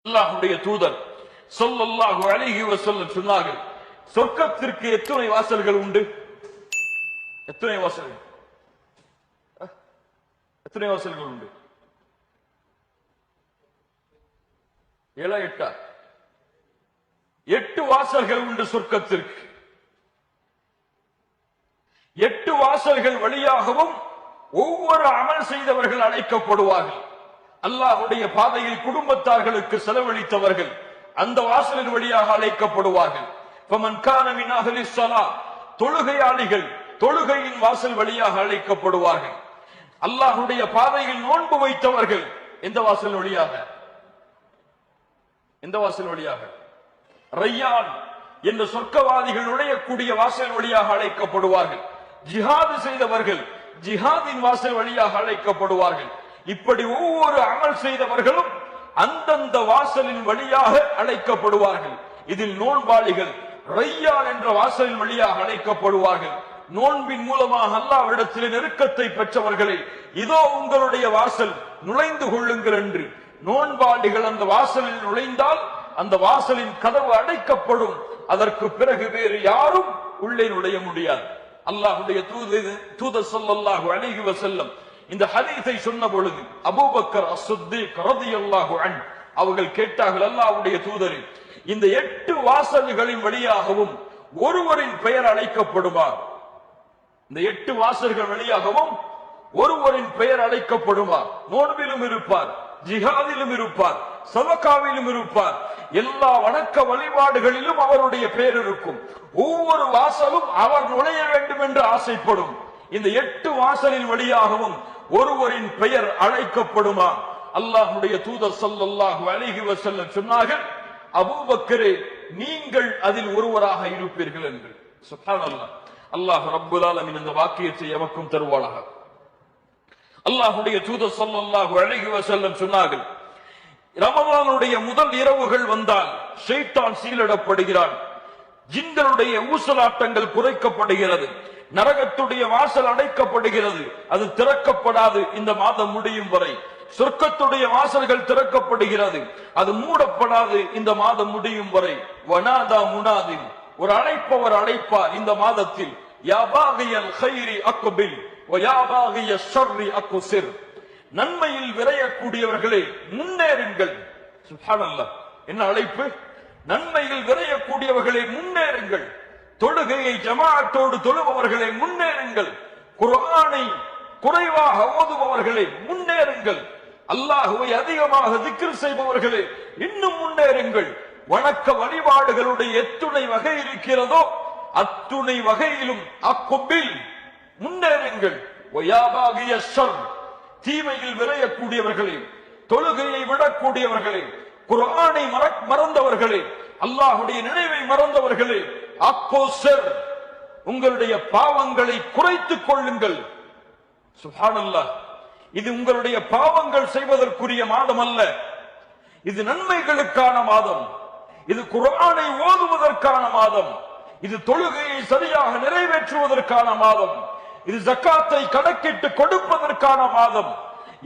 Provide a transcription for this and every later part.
அல்லாஹ்வுடைய தூதர் ஸல்லல்லாஹு அலைஹி வஸல்லம் சொன்னார்கள், சொர்க்கத்திற்கு எத்தனை வாசல்கள் உண்டு? எத்தனை வாசல்கள்? எத்தனை வாசல்கள் உண்டு? 7 8 8 வாசல்கள் உண்டு சொர்க்கத்திற்கு. 8 வாசல்கள் வழியாகவும் ஒவ்வொரு அமல் செய்தவர்கள் அழைக்கப்படுவார்கள். அல்லாஹ்வுடைய பாதையில் குடும்பத்தார்களுக்கு செலவழித்தவர்கள் அந்த வாசலின் வழியாக அழைக்கப்படுவார்கள். ஃபமன் கான மின் அஹ்லிஸ் ஸலாத், தொழுகையாளிகள் தொழுகையின் வாசல் வழியாக அழைக்கப்படுவார்கள். அல்லாஹ்வுடைய பாதையில் நோன்பு வைத்தவர்கள் எந்த வாசல் வழியாக? எந்த வாசல் வழியாக? ரய்யான் என்ற சொர்க்கவாதிகள் நுழையக்கூடிய வாசல் வழியாக அழைக்கப்படுவார்கள். ஜிஹாது செய்தவர்கள் ஜிஹாதின் வாசல் வழியாக அழைக்கப்படுவார்கள். இப்படி ஒவ்வொரு அமல் செய்தவர்களும் அந்தந்த வாசலின் வழியாக அழைக்கப்படுவார்கள். இதில் நோன்பாளிகள் ரய்யான் என்ற வாசலின் வழியாக அழைக்கப்படுவார்கள். நோன்பின் மூலமாக அல்லாஹ்விடத்தில் நெருக்கத்தை பெற்றவர்களை இதோ உங்களுடைய வாசல், நுழைந்து கொள்ளுங்கள் என்று நோன்பாளிகள் அந்த வாசலில் நுழைந்தால் அந்த வாசலின் கதவு அடைக்கப்படும். அதற்கு பிறகு வேறு யாரும் உள்ளே நுழைய முடியாது. அல்லாஹ்வுடைய தூதர் ஸல்லல்லாஹு அலைஹி வஸல்லம் இந்த ஹதீஸை சொன்ன பொழுது அபூபக்கர் அஸ்-சித்தீக் ரலியல்லாஹு அன்ஹு அவர்கள் கேட்டார்கள், அல்லாஹ்வுடைய தூதரே, இந்த 8 வாசல்களின் வழியாகவும் ஒருவரின் பெயர் அழைக்கப்படுமா? இந்த 8 வாசல்கள் வழியாகவும் ஒருவரின் பெயர் அழைக்கப்படுமா? நோன்பிலும் இருப்பார், ஜிஹாதிலும் இருப்பார், சதகாவிலும் இருப்பார், எல்லா வணக்க வழிபாடுகளிலும் அவருடைய பெயர் இருக்கும். ஒவ்வொரு வாசலும் அவர் நுழைய வேண்டும் என்று ஆசைப்படும். இந்த 8 வாசலின் வழியாகவும் ஒருவரின் பெயர் அழைக்கப்படுமா? அல்லாஹ்வுடைய தூதர் ஸல்லல்லாஹு அலைஹி வஸல்லம் சொன்னார்கள், அபூபக்கரே, நீங்கள் அதில் ஒருவராக இருப்பீர்கள் என்று. சுப்ஹானல்லாஹ். அல்லாஹ் ரப்புல் ஆலமீன் இந்த வாக்கியத்தை எமக்கும் தருவானாக. அல்லாஹ்வுடைய தூதர் ஸல்லல்லாஹு அலைஹி வஸல்லம் சொன்னார்கள், ரமலானுடைய முதல் இரவுகள் வந்தால் ஷைத்தான் சீலிடப்படுகிறான், ஜின்களுடைய ஊசலாட்டங்கள் குறைக்கப்படுகிறது, நரகத்துடைய வாசல் அடைக்கப்படுகிறது, அது திறக்கப்படாது இந்த மாதம் முடியும் வரை. சொர்க்கத்துடைய வாசல்கள் திறக்கப்படுகிறது, அது மூடப்படாது இந்த மாதம் முடியும் வரை. வனாதா முனாதின், ஒரு அழைப்பவர் அழைப்பார் இந்த மாதத்தில், யா பாகியல் கைரி அக்பில் வ யா பாகிய ஷர்ரி அக்ஸிர், நன்மையில் விரையக்கூடியவர்களே முன்னேறுங்கள். சுப்ஹானல்லாஹ், என்ன அழைப்பு! நன்மையில் விரையக்கூடியவர்களே முன்னேறுங்கள், தொழுகையை ஜமாஅத்தோடு தொழுபவர்களே முன்னேறுங்கள், குர்ஆனை குறைவாக ஓதுபவர்களே முன்னேறுங்கள், அல்லாஹ்வை அதிகமாக திக்ர் செய்பவர்களே இன்னும் முன்னேறுங்கள். வணக்க வழிபாடுகளுடைய எத்துணை வகை இருக்கிறதோ அத்துணை வகையிலும் அக்குபில் முன்னேறுங்கள். வயாபாகிய ஷர், தீமையில் விரையக்கூடியவர்களே, தொழுகையை விடக்கூடியவர்களே, குர்ஆனை மறந்தவர்களே, அல்லாஹ்வுடைய நினைவை மறந்தவர்களே, அக்கோசர், உங்களுடைய பாவங்களை குறைத்துக் கொள்ளுங்கள். சுப்ஹானல்லாஹ். இது உங்களுடைய பாவங்கள் செய்வதற்குரிய மாதம் அல்ல, இது நன்மைகளுக்கான மாதம், இது குர்ஆனை ஓதுவதற்கான மாதம், இது தொழுகையை சரியாக நிறைவேற்றுவதற்கான மாதம், இது ஜக்காத்தை கணக்கிட்டு கொடுப்பதற்கான மாதம்,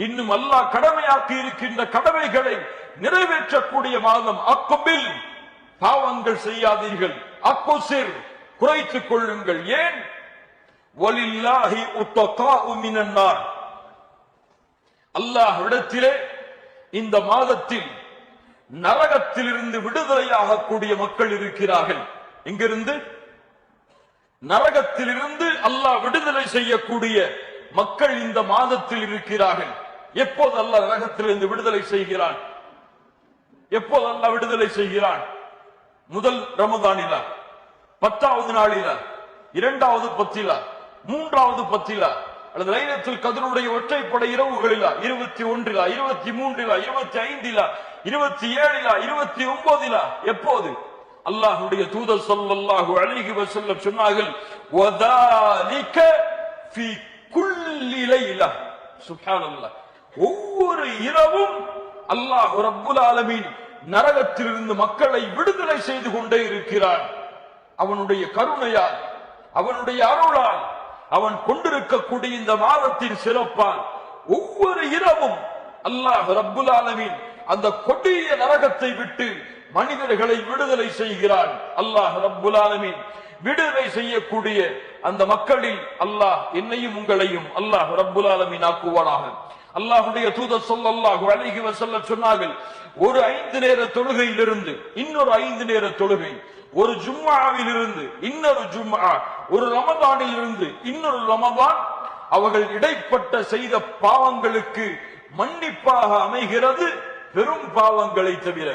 இன்னும் அல்லாஹ் கடமையாக்கி இருக்கின்ற கடமைகளை நிறைவேற்றக்கூடிய மாதம். அக்குபில், பாவங்கள் செய்யாதீர்கள், அக்குசிர், குறைத்துக் கொள்ளுங்கள். ஏன்? வலில்லாஹி உத்தகாஉ மினன் நார், அல்லாஹ்விடத்திலே இந்த மாதத்தில் நரகத்திலிருந்து விடுதலையாகக்கூடிய மக்கள் இருக்கிறார்கள். எங்கிருந்து? நரகத்திலிருந்து அல்லாஹ் விடுதலை செய்யக்கூடிய மக்கள் இந்த மாதத்தில் இருக்கிறார்கள். எப்போது அல்லாஹ் நரகத்திலிருந்து விடுதலை செய்கிறான்? எப்போது அல்லாஹ் விடுதலை செய்கிறான்? முதல் ரமதானிலா, 10வது நாளிலா, 2வது பத்திலா, 3வது பத்திலா, அல்லது லைலத்துல் கத்ருடைய ஒற்றைப்படை இரவுகளிலா, 21, 23, 25, 27, 29? எப்போது? அல்லாஹ்வுடைய தூதர் ஸல்லல்லாஹு அலைஹி வஸல்லம் சொன்னார்கள், வதாலிக ஃபீ குல்லி லைலா. சுப்ஹானல்லாஹ். ஒவ்வொரு இரவும் அல்லாஹ் ரப்புல் ஆலமீன் நரகத்திலிருந்து மக்களை விடுதலை செய்து கொண்டே இருக்கிறான். அவனுடைய கருணையால், அவனுடைய அருளால், அவன் கொண்டிருக்கக்கூடிய இந்த மாதத்தின் சிறப்பால் ஒவ்வொரு இரவும் அல்லாஹ் ரப்புல் ஆலமீன் அந்த கொடிய நரகத்தை விட்டு மனிதர்களை விடுதலை செய்கிறான் அல்லாஹ் ரப்புல் ஆலமீன். விடுதலை செய்யக்கூடிய அந்த மக்களில் அல்லாஹ் என்னையும் உங்களையும் அல்லாஹ் ரப்புல் ஆலமீன் ஆக்குவானாக. அல்லாஹ்வுடைய தூதர் ஸல்லல்லாஹு அலைஹி வஸல்லம் சொன்னார்கள், ஒரு 5 நேர தொழுகையிலிருந்து இன்னொரு 5 நேர தொழுகை, ஒரு ஜும்ஆவில் இருந்து இன்னொரு ஜும்ஆ, ஒரு ரமதானில் இருந்து இன்னொரு ரமதான் அவர்கள் இடைப்பட்ட செய்த பாவங்களுக்கு மன்னிப்பாக அமைகிறது, பெரும் பாவங்களை தவிர.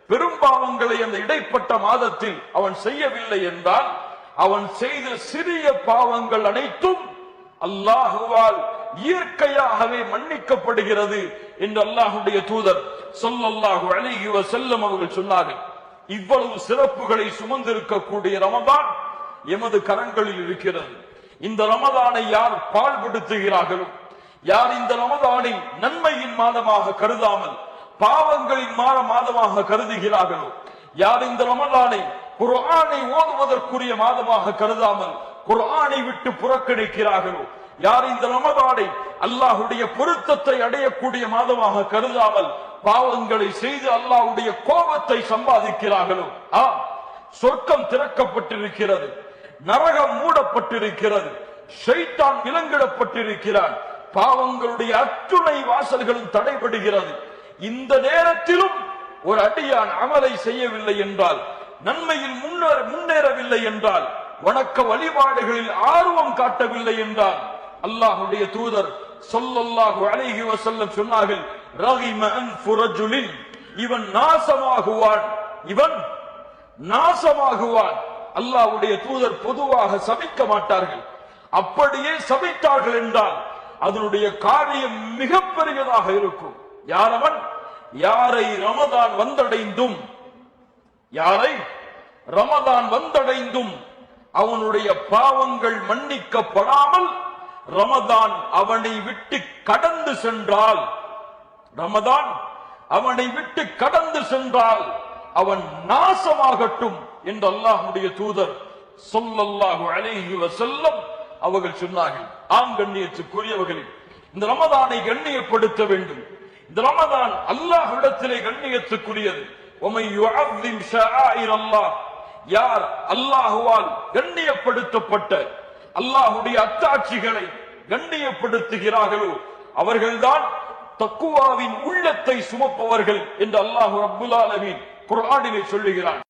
பெரும் பாவங்களை அந்த இடைப்பட்ட மாதத்தில் அவன் செய்யவில்லை என்றால் அவன் செய்த சிறிய பாவங்கள் அனைத்தும் அல்லாஹுவால் இயற்கையாகவே மன்னிக்கப்படுகிறது என்று அல்லாஹ்வுடைய தூதர் ஸல்லல்லாஹு அலைஹி வஸல்லம் அவர்கள் சொன்னார்கள். இவ்வளவு சிறப்புகளை சுமந்திருக்கக்கூடிய ரமதான் எமது கரங்களில் இருக்கிறது. இந்த ரமதானை யார் பாழ்படுத்துகிறார்களோ, யார் இந்த ரமதானை நன்மையின் மாதமாக கருதாமல் பாவங்களின் மாதமாக கருதுகிறார்களோ, யார் இந்த ரமதானை குர்ஆனை ஓதுவதற்குரிய மாதமாக கருதாமல் குர்ஆனை விட்டு புறக்கணிக்கிறார்களோ, யார் இந்த ரமதானை அல்லாஹ்வுடைய பொருத்தத்தை அடையக்கூடிய மாதமாக கருதாமல் பாவங்களை செய்து அல்லாஹ்வுடைய கோபத்தை சம்பாதிக்கிறார்களோ, சொர்க்கம் திறக்கப்பட்டிருக்கிறது, நரகம் மூடப்பட்டிருக்கிறது, ஷைத்தான் விலங்கிடப்பட்டிருக்கிறான், பாவங்களுடைய அத்துணை வாசல்களும் தடைபடுகிறது. இந்த நேரத்திலும் ஒரு அடியான் அமலை செய்யவில்லை என்றால், நன்மையில் முன்னேறவில்லை என்றால், வணக்க வழிபாடுகளில் ஆர்வம் காட்டவில்லை என்றால், அல்லாஹ்வுடைய தூதர் ஸல்லல்லாஹு அலைஹி வஸல்லம் சொன்னார்கள், ரகிம அன்ஃபு ரஜுலின், இவன் நாசமாகுவான், இவன் நாசமாகுவான். அல்லாஹ்வுடைய தூதர் பொதுவாக சபிக்க மாட்டார்கள். அப்படியே சபித்தார்கள் என்றால் அதனுடைய காரியம் மிகப்பெரியதாக இருக்கும். யாரவன்? யாரை ரமதான் வந்தடைந்தும், யாரை ரமதான் வந்தடைந்தும் அவனுடைய பாவங்கள் மன்னிக்கப்படாமல் ரமதான் அவனை விட்டு கடந்து சென்றால், ரமதான் அவனை விட்டு கடந்து சென்றால் அவன் நாசமாகட்டும் என்று அல்லாஹ்வுடைய தூதர் ஸல்லல்லாஹு அலைஹி வஸல்லம் அவர்கள் சொன்னார்கள். ஆம் கண்ணியத்துக்குரியவர்களே, இந்த ரமதானை கண்ணியப்படுத்த வேண்டும். இந்த ரமதான் அல்லாஹ்விடத்திலே கண்ணியத்துக்குரியது. وَمَن يُعَظِّمْ شَعَائِرَ اللَّهِ, யார் அல்லாஹ்வால் கண்ணியப்படுத்தப்பட்ட அல்லாஹ்வுடைய அத்தாட்சிகளை கண்ணியப்படுத்துகிறார்களோ அவர்கள்தான் தக்குவாவின் உள்ளத்தை சுமப்பவர்கள் என்று அல்லாஹ் ரப்புல் ஆலமீன் குர்ஆனிலே சொல்லுகிறான்.